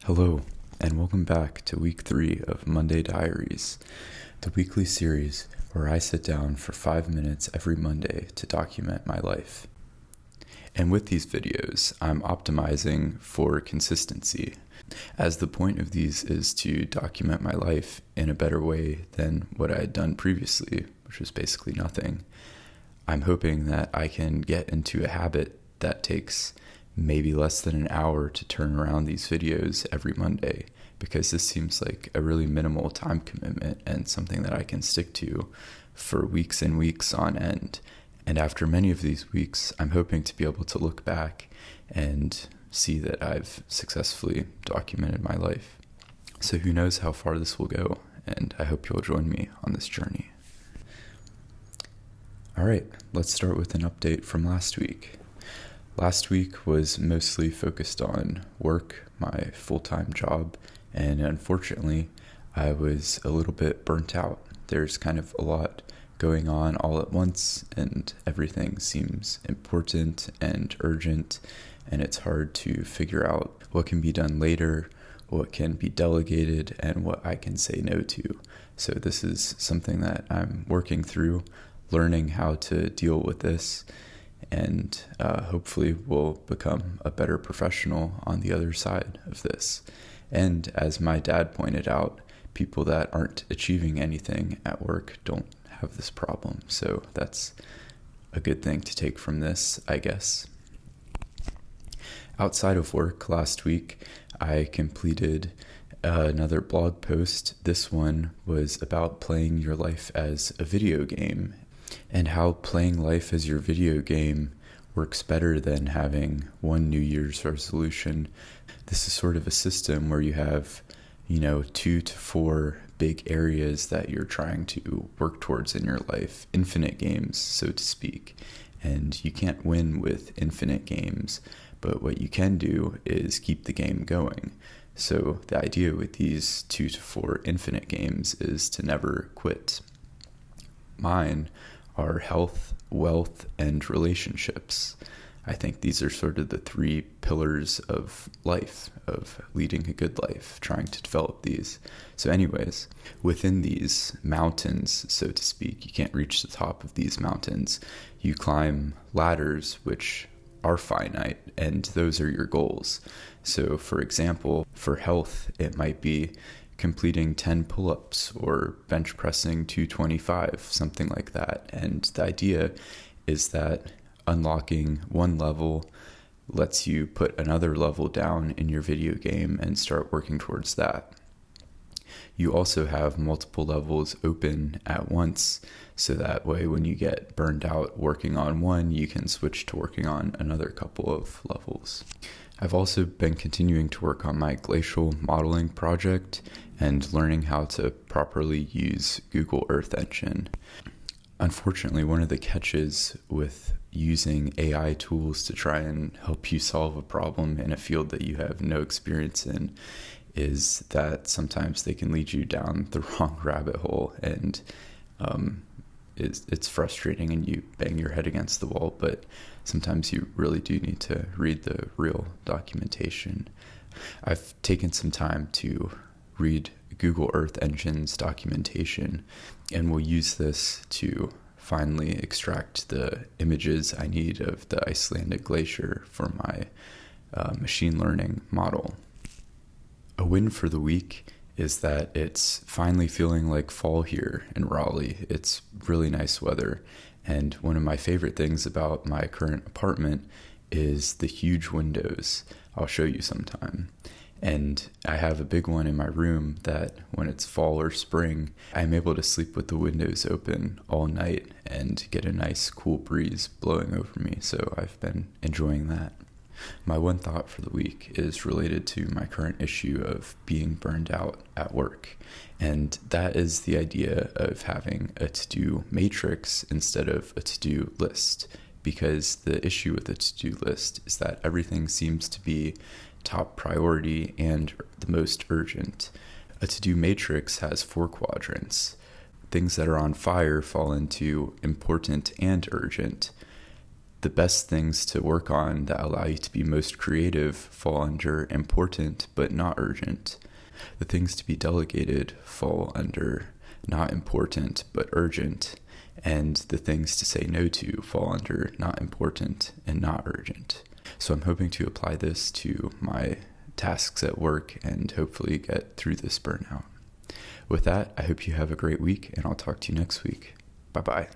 Hello, and welcome back to week 3 of Monday Diaries, the weekly series where I sit down for 5 minutes every Monday to document my life. And with these videos, I'm optimizing for consistency, as the point of these is to document my life in a better way than what I had done previously, which was basically nothing. I'm hoping that I can get into a habit that takes maybe less than an hour to turn around these videos every Monday, because this seems like a really minimal time commitment and something that I can stick to for weeks and weeks on end. And after many of these weeks, I'm hoping to be able to look back and see that I've successfully documented my life. So who knows how far this will go, and I hope you'll join me on this journey. All right, let's start with an update from last week. Last week was mostly focused on work, my full-time job, and unfortunately, I was a little bit burnt out. There's kind of a lot going on all at once, and everything seems important and urgent, and it's hard to figure out what can be done later, what can be delegated, and what I can say no to. So this is something that I'm working through, learning how to deal with this, and hopefully will become a better professional on the other side of this. And as my dad pointed out, people that aren't achieving anything at work don't have this problem. So that's a good thing to take from this, I guess. Outside of work, last week, I completed another blog post. This one was about playing your life as a video game, and how playing life as your video game works better than having one New Year's resolution. This is sort of a system where you have, 2 to 4 big areas that you're trying to work towards in your life, infinite games, so to speak. And you can't win with infinite games, but what you can do is keep the game going. So the idea with these 2 to 4 infinite games is to never quit. Mine are health, wealth, and relationships. I think these are sort of the 3 pillars of life, of leading a good life, trying to develop these. So anyways, within these mountains, so to speak, you can't reach the top of these mountains. You climb ladders, which are finite, and those are your goals. So for example, for health, it might be completing 10 pull-ups or bench pressing 225, something like that. And the idea is that unlocking one level lets you put another level down in your video game and start working towards that. You also have multiple levels open at once, so that way when you get burned out working on one, you can switch to working on another couple of levels. I've also been continuing to work on my glacial modeling project and learning how to properly use Google Earth Engine. Unfortunately, one of the catches with using AI tools to try and help you solve a problem in a field that you have no experience in is that sometimes they can lead you down the wrong rabbit hole, and it's frustrating and you bang your head against the wall, but sometimes you really do need to read the real documentation. I've taken some time to read Google Earth Engine's documentation, and will use this to finally extract the images I need of the Icelandic glacier for my machine learning model. A win for the week is that it's finally feeling like fall here in Raleigh. It's really nice weather, and one of my favorite things about my current apartment is the huge windows. I'll show you sometime. And I have a big one in my room that when it's fall or spring, I'm able to sleep with the windows open all night and get a nice cool breeze blowing over me. So I've been enjoying that. My one thought for the week is related to my current issue of being burned out at work. And that is the idea of having a to-do matrix instead of a to-do list. Because the issue with the to-do list is that everything seems to be top priority and the most urgent. A to-do matrix has 4 quadrants. Things that are on fire fall into important and urgent. The best things to work on that allow you to be most creative fall under important but not urgent. The things to be delegated fall under not important but urgent. And the things to say no to fall under not important and not urgent. So I'm hoping to apply this to my tasks at work and hopefully get through this burnout. With that, I hope you have a great week, and I'll talk to you next week. Bye-bye.